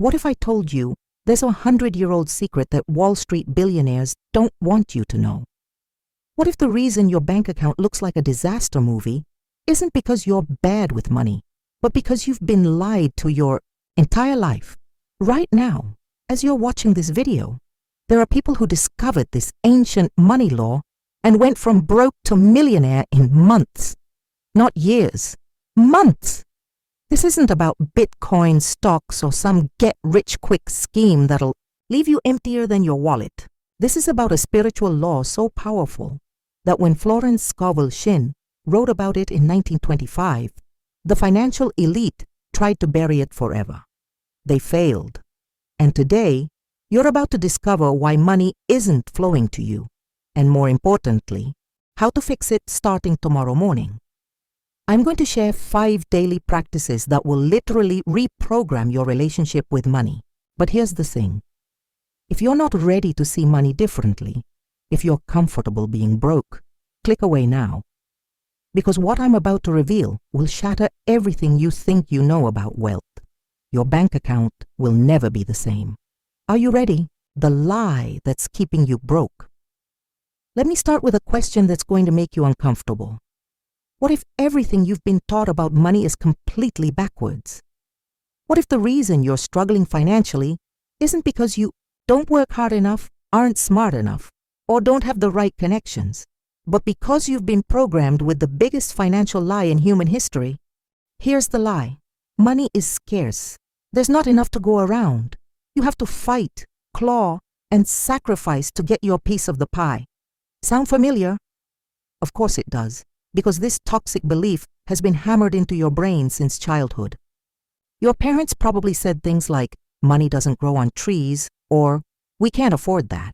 What if I told you there's a 100-year-old secret that Wall Street billionaires don't want you to know? What if the reason your bank account looks like a disaster movie isn't because you're bad with money, but because you've been lied to your entire life? Right now, as you're watching this video, there are people who discovered this ancient money law and went from broke to millionaire in months. Not years, months. This isn't about Bitcoin stocks or some get-rich-quick scheme that'll leave you emptier than your wallet. This is about a spiritual law so powerful that when Florence Scovel Shinn wrote about it in 1925, the financial elite tried to bury it forever. They failed. And today, you're about to discover why money isn't flowing to you, and more importantly, how to fix it starting tomorrow morning. I'm going to share 5 daily practices that will literally reprogram your relationship with money. But here's the thing. If you're not ready to see money differently, if you're comfortable being broke, click away now. Because what I'm about to reveal will shatter everything you think you know about wealth. Your bank account will never be the same. Are you ready? The lie that's keeping you broke. Let me start with a question that's going to make you uncomfortable. What if everything you've been taught about money is completely backwards? What if the reason you're struggling financially isn't because you don't work hard enough, aren't smart enough, or don't have the right connections, but because you've been programmed with the biggest financial lie in human history? Here's the lie. Money is scarce. There's not enough to go around. You have to fight, claw, and sacrifice to get your piece of the pie. Sound familiar? Of course it does, because this toxic belief has been hammered into your brain since childhood. Your parents probably said things like, money doesn't grow on trees, or we can't afford that.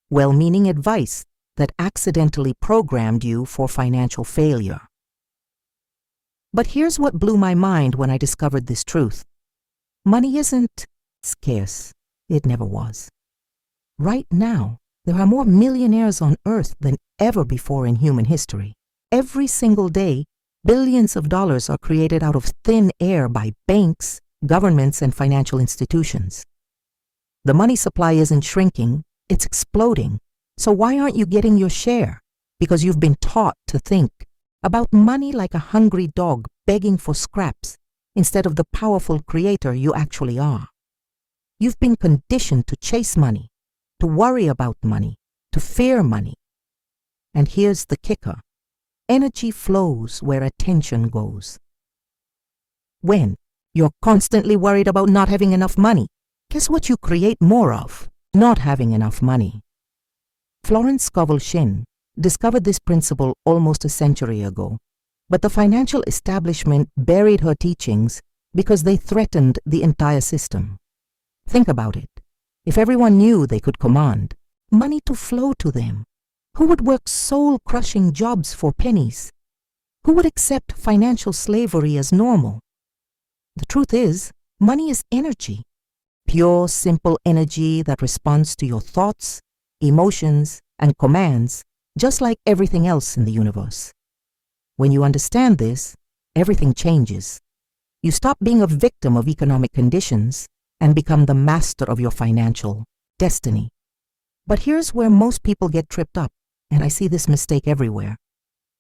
Well-meaning advice that accidentally programmed you for financial failure. But here's what blew my mind when I discovered this truth. Money isn't scarce. It never was. Right now, there are more millionaires on Earth than ever before in human history. Every single day, billions of dollars are created out of thin air by banks, governments, and financial institutions. The money supply isn't shrinking, it's exploding. So why aren't you getting your share? Because you've been taught to think about money like a hungry dog begging for scraps instead of the powerful creator you actually are. You've been conditioned to chase money, to worry about money, to fear money. And here's the kicker. Energy flows where attention goes. When you're constantly worried about not having enough money, guess what you create more of? Not having enough money. Florence Scovel Shinn discovered this principle almost a century ago, but the financial establishment buried her teachings because they threatened the entire system. Think about it. If everyone knew they could command money to flow to them, who would work soul-crushing jobs for pennies? Who would accept financial slavery as normal? The truth is, money is energy. Pure, simple energy that responds to your thoughts, emotions, and commands, just like everything else in the universe. When you understand this, everything changes. You stop being a victim of economic conditions and become the master of your financial destiny. But here's where most people get tripped up, and I see this mistake everywhere.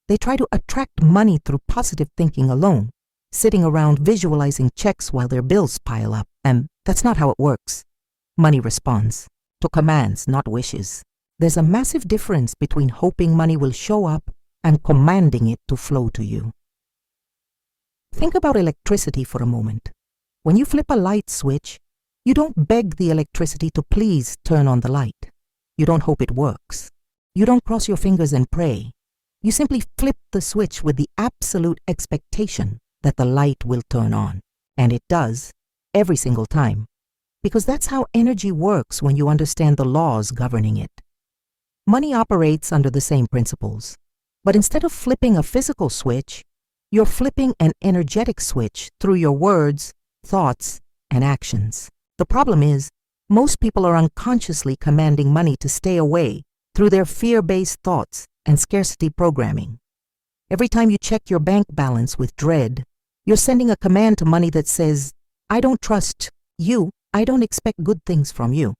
They try to attract money through positive thinking alone, sitting around visualizing checks while their bills pile up, and that's not how it works. Money responds to commands, not wishes. There's a massive difference between hoping money will show up and commanding it to flow to you. Think about electricity for a moment. When you flip a light switch, you don't beg the electricity to please turn on the light. You don't hope it works. You don't cross your fingers and pray. You simply flip the switch with the absolute expectation that the light will turn on. And it does, every single time. Because that's how energy works when you understand the laws governing it. Money operates under the same principles. But instead of flipping a physical switch, you're flipping an energetic switch through your words, thoughts, and actions. The problem is, most people are unconsciously commanding money to stay away through their fear-based thoughts and scarcity programming. Every time you check your bank balance with dread, you're sending a command to money that says, I don't trust I don't expect good things from you.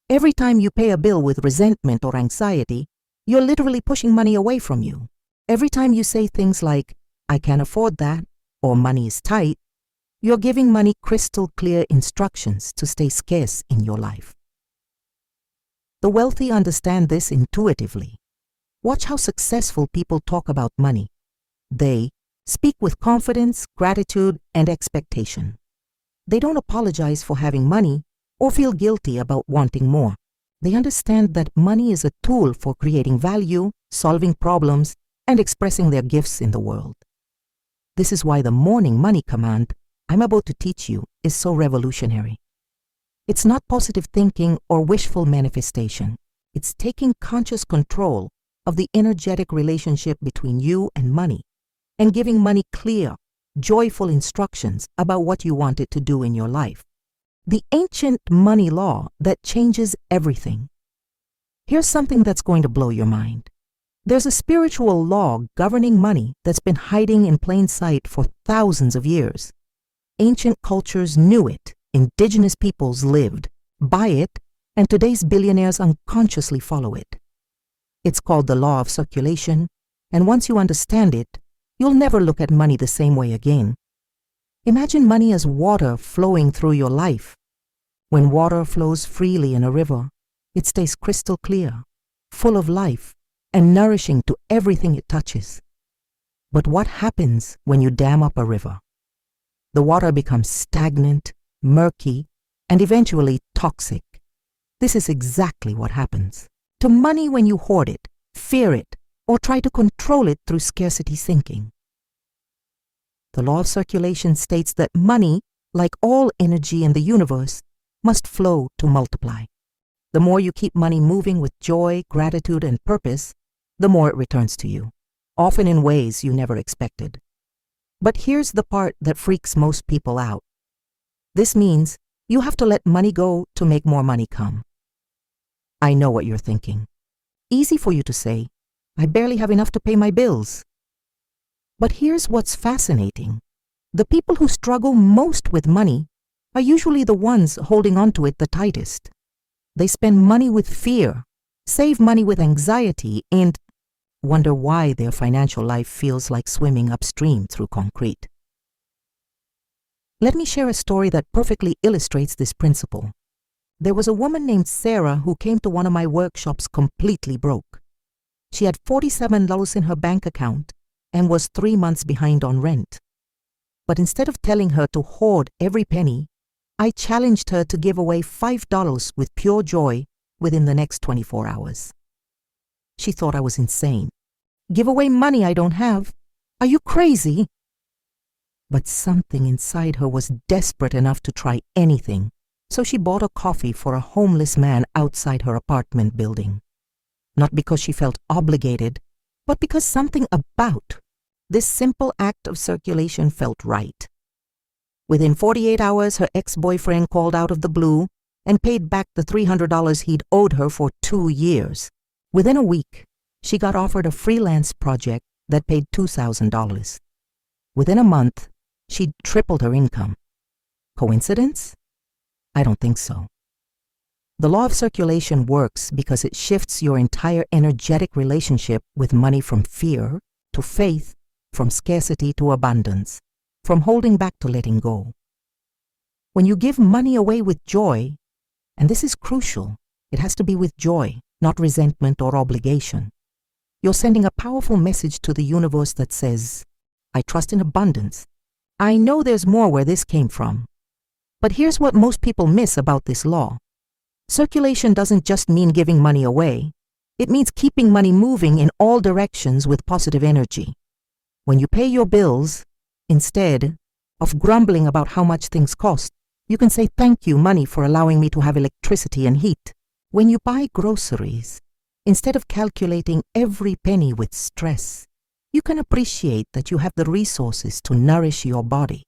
Every time you pay a bill with resentment or anxiety, you're literally pushing money away from you. Every time you say things like, I can't afford that, or money is tight, you're giving money crystal clear instructions to stay scarce in your life. The wealthy understand this intuitively. Watch how successful people talk about money. They speak with confidence, gratitude, and expectation. They don't apologize for having money or feel guilty about wanting more. They understand that money is a tool for creating value, solving problems, and expressing their gifts in the world. This is why the morning money command I'm about to teach you is so revolutionary. It's not positive thinking or wishful manifestation. It's taking conscious control of the energetic relationship between you and money and giving money clear, joyful instructions about what you want it to do in your life. The ancient money law that changes everything. Here's something that's going to blow your mind. There's a spiritual law governing money that's been hiding in plain sight for thousands of years. Ancient cultures knew it, indigenous peoples lived by it, and today's billionaires unconsciously follow it. It's called the law of circulation, and once you understand it, you'll never look at money the same way again. Imagine money as water flowing through your life. When water flows freely in a river, it stays crystal clear, full of life, and nourishing to everything it touches. But what happens when you dam up a river? The water becomes stagnant, murky, and eventually toxic. This is exactly what happens to money when you hoard it, fear it, or try to control it through scarcity thinking. The law of circulation states that money, like all energy in the universe, must flow to multiply. The more you keep money moving with joy, gratitude, and purpose, the more it returns to you, often in ways you never expected. But here's the part that freaks most people out. This means you have to let money go to make more money come. I know what you're thinking. Easy for you to say, I barely have enough to pay my bills. But here's what's fascinating. The people who struggle most with money are usually the ones holding on to it the tightest. They spend money with fear, save money with anxiety, and wonder why their financial life feels like swimming upstream through concrete. Let me share a story that perfectly illustrates this principle. There was a woman named Sarah who came to one of my workshops completely broke. She had $47 in her bank account and was 3 months behind on rent. But instead of telling her to hoard every penny, I challenged her to give away $5 with pure joy within the next 24 hours. She thought I was insane. Give away money I don't have? Are you crazy? But something inside her was desperate enough to try anything, so she bought a coffee for a homeless man outside her apartment building. Not because she felt obligated, but because something about this simple act of circulation felt right. Within 48 hours, her ex-boyfriend called out of the blue and paid back the $300 he'd owed her for 2 years. Within a week, she got offered a freelance project that paid $2,000. Within a month, she'd tripled her income. Coincidence? I don't think so. The law of circulation works because it shifts your entire energetic relationship with money from fear to faith, from scarcity to abundance, from holding back to letting go. When you give money away with joy, and this is crucial, it has to be with joy, not resentment or obligation. You're sending a powerful message to the universe that says, I trust in abundance. I know there's more where this came from. But here's what most people miss about this law. Circulation doesn't just mean giving money away. It means keeping money moving in all directions with positive energy. When you pay your bills, instead of grumbling about how much things cost, you can say, thank you, money, for allowing me to have electricity and heat. When you buy groceries, instead of calculating every penny with stress, you can appreciate that you have the resources to nourish your body.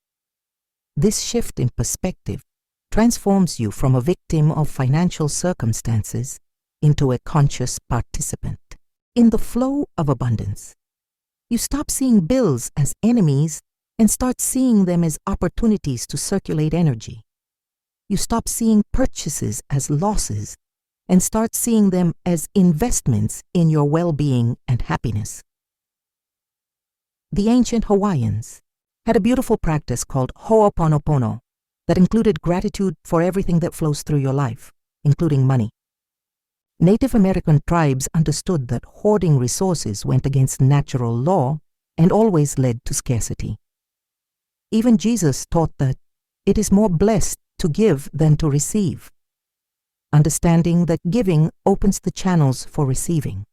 This shift in perspective transforms you from a victim of financial circumstances into a conscious participant in the flow of abundance. You stop seeing bills as enemies and start seeing them as opportunities to circulate energy. you stop seeing purchases as losses and start seeing them as investments in your well-being and happiness. The ancient Hawaiians had a beautiful practice called ho'oponopono that included gratitude for everything that flows through your life, including money. Native American tribes understood that hoarding resources went against natural law and always led to scarcity. Even Jesus taught that it is more blessed to give than to receive, understanding that giving opens the channels for receiving.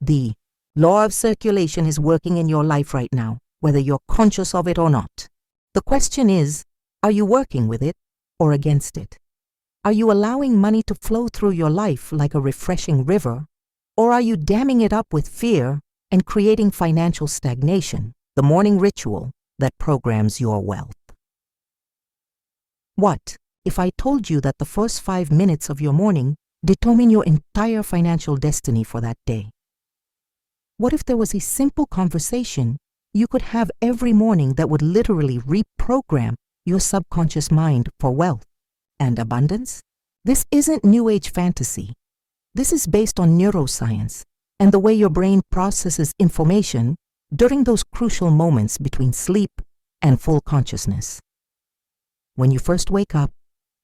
The law of circulation is working in your life right now, whether you're conscious of it or not. The question is, are you working with it or against it? Are you allowing money to flow through your life like a refreshing river, or are you damming it up with fear and creating financial stagnation, the morning ritual that programs your wealth? What if I told you that the first 5 minutes of your morning determine your entire financial destiny for that day? What if there was a simple conversation you could have every morning that would literally reprogram your subconscious mind for wealth and abundance? This isn't New Age fantasy. This is based on neuroscience and the way your brain processes information during those crucial moments between sleep and full consciousness. When you first wake up,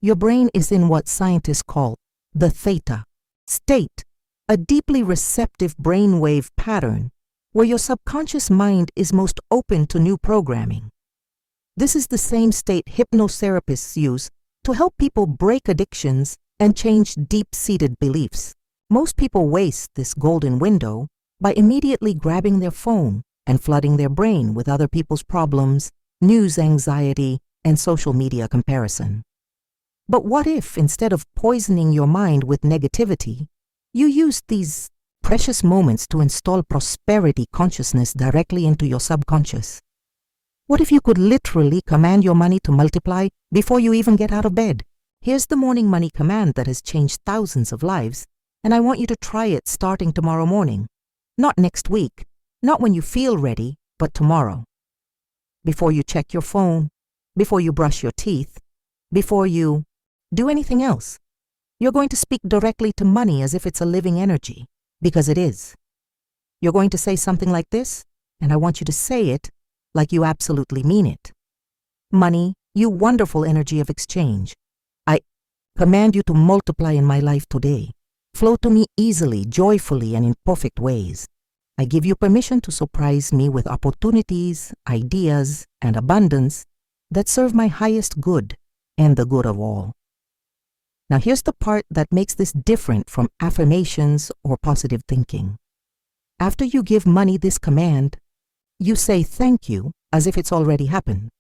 your brain is in what scientists call the theta state, a deeply receptive brainwave pattern where your subconscious mind is most open to new programming. This is the same state hypnotherapists use to help people break addictions and change deep-seated beliefs. Most people waste this golden window by immediately grabbing their phone and flooding their brain with other people's problems, news anxiety, and social media comparison. But what if, instead of poisoning your mind with negativity, you used these precious moments to install prosperity consciousness directly into your subconscious? What if you could literally command your money to multiply before you even get out of bed? Here's the morning money command that has changed thousands of lives, and I want you to try it starting tomorrow morning. Not next week, not when you feel ready, but tomorrow. Before you check your phone, before you brush your teeth, before you do anything else, you're going to speak directly to money as if it's a living energy, because it is. You're going to say something like this, and I want you to say it like you absolutely mean it. Money, you wonderful energy of exchange, I command you to multiply in my life today. Flow to me easily, joyfully, and in perfect ways. I give you permission to surprise me with opportunities, ideas, and abundance that serve my highest good and the good of all. Now here's the part that makes this different from affirmations or positive thinking. After you give money this command, you say thank you as if it's already happened,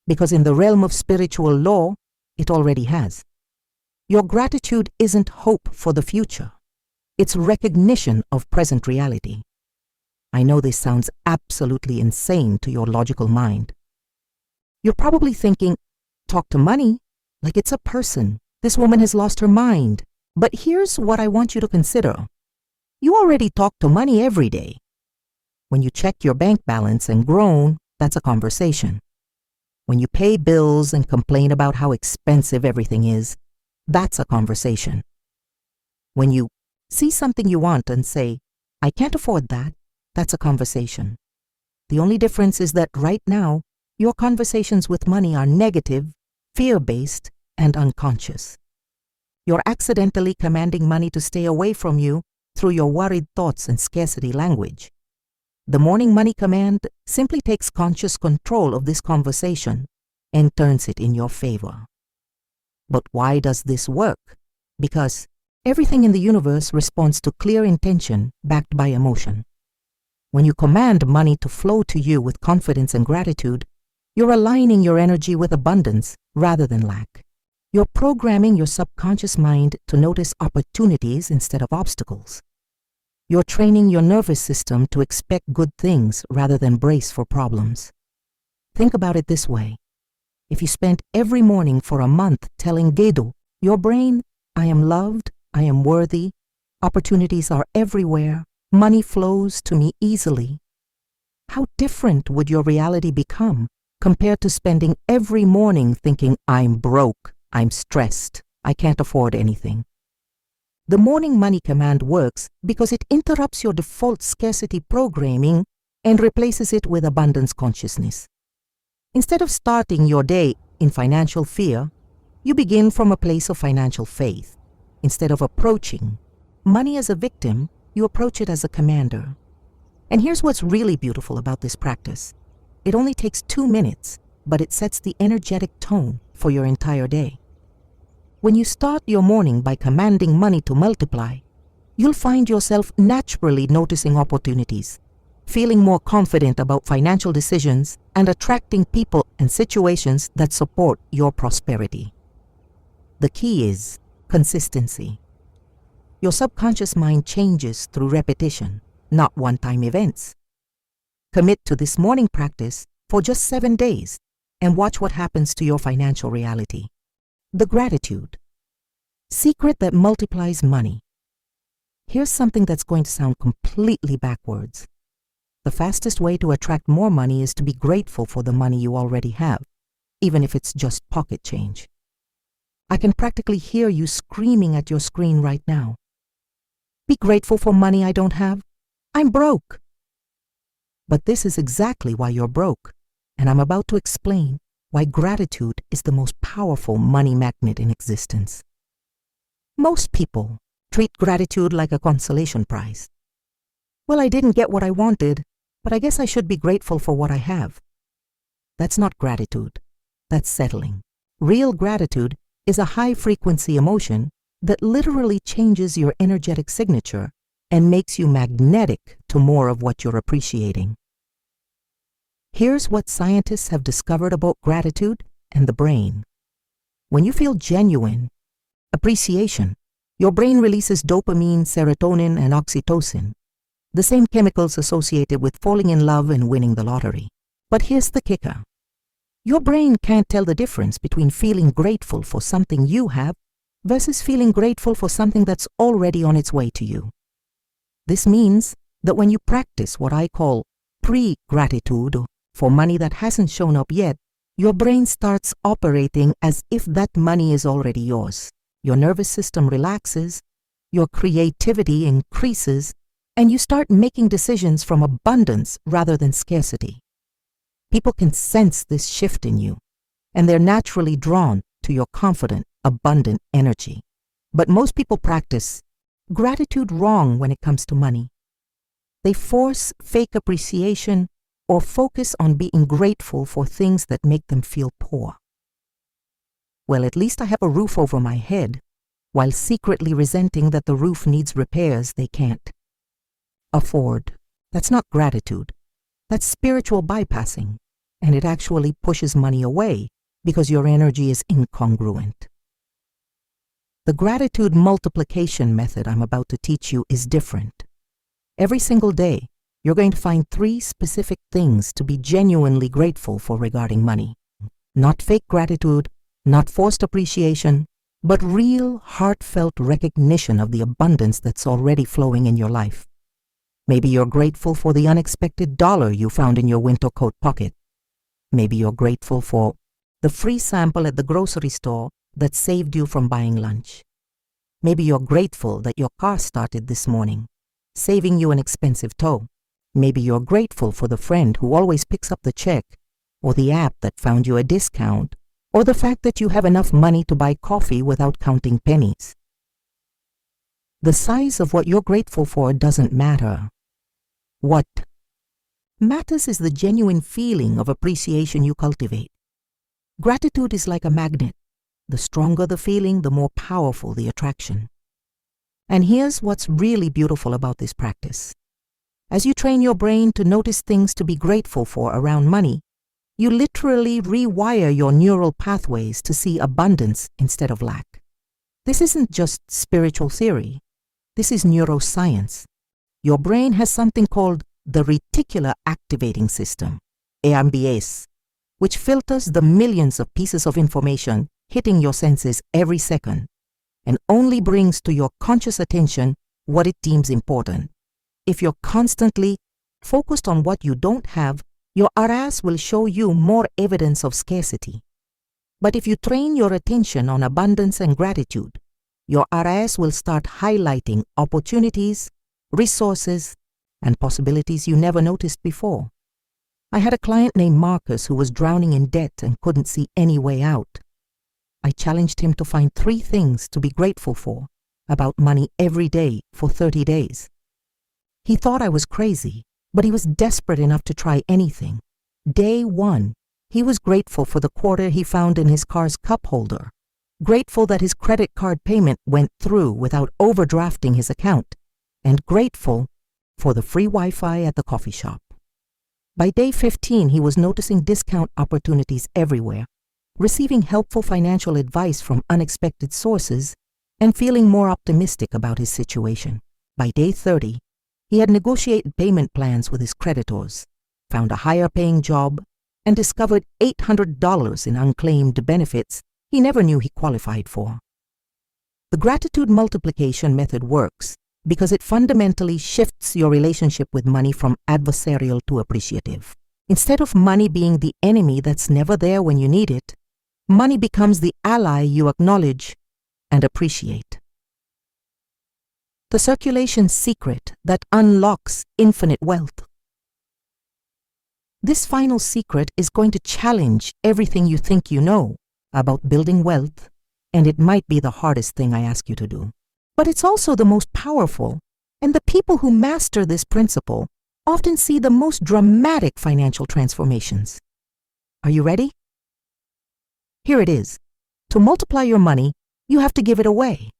because in the realm of spiritual law, it already has. Your gratitude isn't hope for the future. It's recognition of present reality. I know this sounds absolutely insane to your logical mind. You're probably thinking, talk to money like it's a person. This woman has lost her mind. But here's what I want you to consider. You already talk to money every day. When you check your bank balance and groan, that's a conversation. When you pay bills and complain about how expensive everything is, that's a conversation. When you see something you want and say, I can't afford that, that's a conversation. The only difference is that right now, your conversations with money are negative, fear-based, and unconscious. You're accidentally commanding money to stay away from you through your worried thoughts and scarcity language. The morning money command simply takes conscious control of this conversation and turns it in your favor. But why does this work? Because everything in the universe responds to clear intention backed by emotion. When you command money to flow to you with confidence and gratitude, you're aligning your energy with abundance rather than lack. You're programming your subconscious mind to notice opportunities instead of obstacles. You're training your nervous system to expect good things rather than brace for problems. Think about it this way. If you spent every morning for a month telling Gedu, your brain, I am loved, I am worthy, opportunities are everywhere, money flows to me easily, how different would your reality become compared to spending every morning thinking, I'm broke, I'm stressed. I can't afford anything. The morning money command works because it interrupts your default scarcity programming and replaces it with abundance consciousness. Instead of starting your day in financial fear, you begin from a place of financial faith. Instead of approaching money as a victim, you approach it as a commander. And here's what's really beautiful about this practice. It only takes 2 minutes, but it sets the energetic tone for your entire day. When you start your morning by commanding money to multiply, you'll find yourself naturally noticing opportunities, feeling more confident about financial decisions, and attracting people and situations that support your prosperity. The key is consistency. Your subconscious mind changes through repetition, not one-time events. Commit to this morning practice for just 7 days and watch what happens to your financial reality. The gratitude. Secret that multiplies money. Here's something that's going to sound completely backwards. The fastest way to attract more money is to be grateful for the money you already have, even if it's just pocket change. I can practically hear you screaming at your screen right now. Be grateful for money I don't have. I'm broke. But this is exactly why you're broke, and I'm about to explain why gratitude is the most powerful money magnet in existence. Most people treat gratitude like a consolation prize. Well, I didn't get what I wanted, but I guess I should be grateful for what I have. That's not gratitude. That's settling. Real gratitude is a high-frequency emotion that literally changes your energetic signature and makes you magnetic to more of what you're appreciating. Here's what scientists have discovered about gratitude and the brain. When you feel genuine appreciation, your brain releases dopamine, serotonin, and oxytocin, the same chemicals associated with falling in love and winning the lottery. But here's the kicker. Your brain can't tell the difference between feeling grateful for something you have versus feeling grateful for something that's already on its way to you. This means that when you practice what I call pre-gratitude for money that hasn't shown up yet, your brain starts operating as if that money is already yours. Your nervous system relaxes, your creativity increases, and you start making decisions from abundance rather than scarcity. People can sense this shift in you, and they're naturally drawn to your confident, abundant energy. But most people practice gratitude wrong when it comes to money. They force fake appreciation or focus on being grateful for things that make them feel poor. Well, at least I have a roof over my head, while secretly resenting that the roof needs repairs they can't afford. That's not gratitude. That's spiritual bypassing, and it actually pushes money away because your energy is incongruent. The gratitude multiplication method I'm about to teach you is different. Every single day, you're going to find 3 specific things to be genuinely grateful for regarding money. Not fake gratitude, not forced appreciation, but real, heartfelt recognition of the abundance that's already flowing in your life. Maybe you're grateful for the unexpected dollar you found in your winter coat pocket. Maybe you're grateful for the free sample at the grocery store that saved you from buying lunch. Maybe you're grateful that your car started this morning, saving you an expensive tow. Maybe you're grateful for the friend who always picks up the check, or the app that found you a discount, or the fact that you have enough money to buy coffee without counting pennies. The size of what you're grateful for doesn't matter. What matters is the genuine feeling of appreciation you cultivate. Gratitude is like a magnet. The stronger the feeling, the more powerful the attraction. And here's what's really beautiful about this practice. As you train your brain to notice things to be grateful for around money, you literally rewire your neural pathways to see abundance instead of lack. This isn't just spiritual theory. This is neuroscience. Your brain has something called the reticular activating system, AMBS, which filters the millions of pieces of information hitting your senses every second and only brings to your conscious attention what it deems important. If you're constantly focused on what you don't have, your aras will show you more evidence of scarcity. But if you train your attention on abundance and gratitude, your RS will start highlighting opportunities, resources, and possibilities you never noticed before. I had a client named Marcus who was drowning in debt and couldn't see any way out. I challenged him to find 3 things to be grateful for about money every day for 30 days. He thought I was crazy, but he was desperate enough to try anything. Day 1, he was grateful for the quarter he found in his car's cup holder, grateful that his credit card payment went through without overdrafting his account, and grateful for the free Wi-Fi at the coffee shop. By day 15, he was noticing discount opportunities everywhere, receiving helpful financial advice from unexpected sources, and feeling more optimistic about his situation. By day 30, he had negotiated payment plans with his creditors, found a higher-paying job, and discovered $800 in unclaimed benefits he never knew he qualified for. The gratitude multiplication method works because it fundamentally shifts your relationship with money from adversarial to appreciative. Instead of money being the enemy that's never there when you need it, money becomes the ally you acknowledge and appreciate. The circulation secret that unlocks infinite wealth. This final secret is going to challenge everything you think you know about building wealth, and it might be the hardest thing I ask you to do. But it's also the most powerful, and the people who master this principle often see the most dramatic financial transformations. Are you ready? Here it is. To multiply your money, you have to give it away.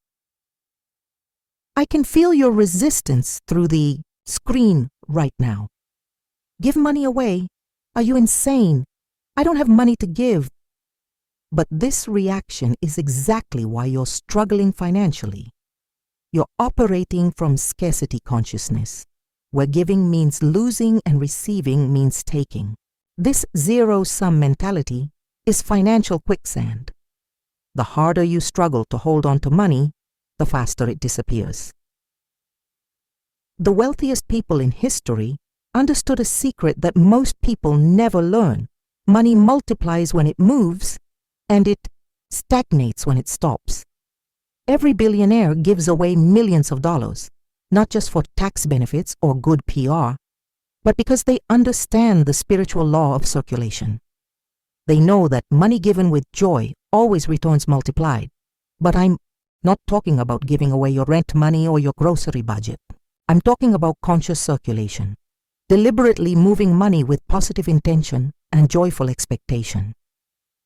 I can feel your resistance through the screen right now. Give money away? Are you insane? I don't have money to give. But this reaction is exactly why you're struggling financially. You're operating from scarcity consciousness, where giving means losing and receiving means taking. This zero-sum mentality is financial quicksand. The harder you struggle to hold on to money, the faster it disappears. The wealthiest people in history understood a secret that most people never learn. Money multiplies when it moves, and it stagnates when it stops. Every billionaire gives away millions of dollars, not just for tax benefits or good PR, but because they understand the spiritual law of circulation. They know that money given with joy always returns multiplied. But I'm not talking about giving away your rent money or your grocery budget. I'm talking about conscious circulation, deliberately moving money with positive intention and joyful expectation.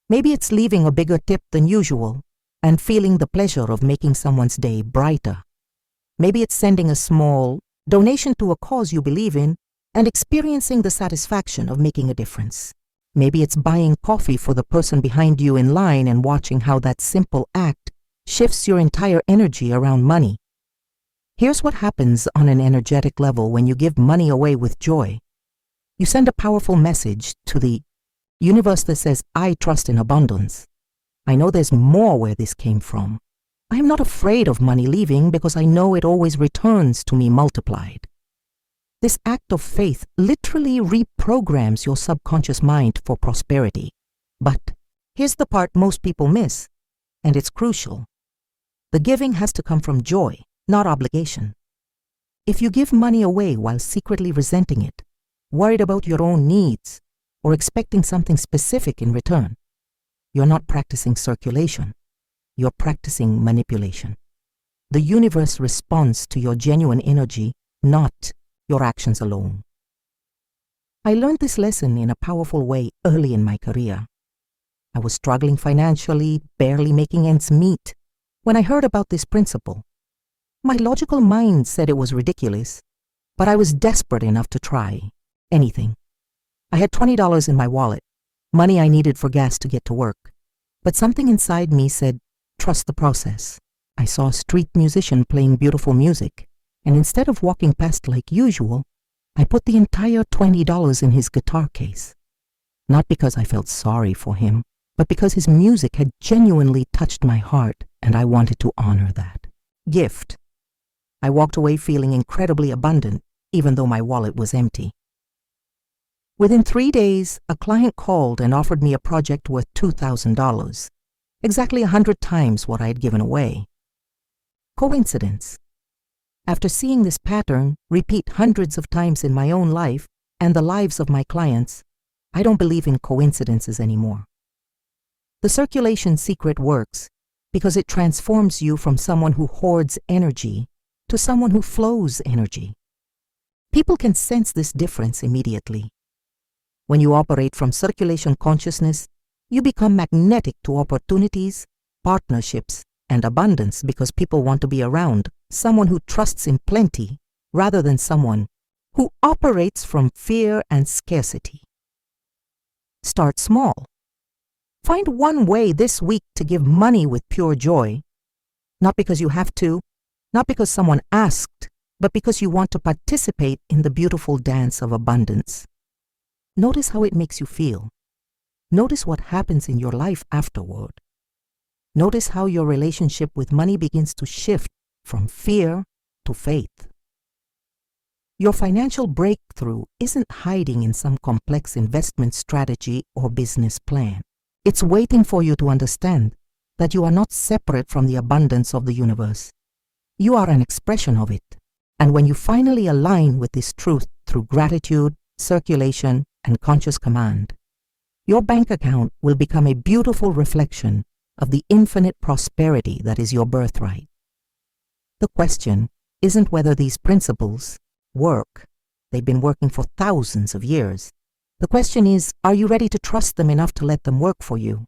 Maybe it's leaving a bigger tip than usual and feeling the pleasure of making someone's day brighter. Maybe it's sending a small donation to a cause you believe in and experiencing the satisfaction of making a difference. Maybe it's buying coffee for the person behind you in line and watching how that simple act shifts your entire energy around money. Here's what happens on an energetic level when you give money away with joy. You send a powerful message to the universe that says, I trust in abundance. I know there's more where this came from. I am not afraid of money leaving because I know it always returns to me multiplied. This act of faith literally reprograms your subconscious mind for prosperity. But here's the part most people miss, and it's crucial. The giving has to come from joy, not obligation. If you give money away while secretly resenting it, worried about your own needs, or expecting something specific in return, you're not practicing circulation. You're practicing manipulation. The universe responds to your genuine energy, not your actions alone. I learned this lesson in a powerful way early in my career. I was struggling financially, barely making ends meet, when I heard about this principle. My logical mind said it was ridiculous, but I was desperate enough to try anything. I had $20 in my wallet, money I needed for gas to get to work, but something inside me said, trust the process. I saw a street musician playing beautiful music, and instead of walking past like usual, I put the entire $20 in his guitar case. Not because I felt sorry for him, but because his music had genuinely touched my heart, and I wanted to honor that. Gift. I walked away feeling incredibly abundant, even though my wallet was empty. Within 3 days, a client called and offered me a project worth $2,000, exactly 100 times what I had given away. Coincidence? After seeing this pattern repeat hundreds of times in my own life and the lives of my clients, I don't believe in coincidences anymore. The circulation secret works because it transforms you from someone who hoards energy to someone who flows energy. People can sense this difference immediately. When you operate from circulation consciousness, you become magnetic to opportunities, partnerships, and abundance because people want to be around someone who trusts in plenty rather than someone who operates from fear and scarcity. Start small. Find one way this week to give money with pure joy, not because you have to, not because someone asked, but because you want to participate in the beautiful dance of abundance. Notice how it makes you feel. Notice what happens in your life afterward. Notice how your relationship with money begins to shift from fear to faith. Your financial breakthrough isn't hiding in some complex investment strategy or business plan. It's waiting for you to understand that you are not separate from the abundance of the universe. You are an expression of it. And when you finally align with this truth through gratitude, circulation, and conscious command, your bank account will become a beautiful reflection of the infinite prosperity that is your birthright. The question isn't whether these principles work. They've been working for thousands of years. The question is, are you ready to trust them enough to let them work for you?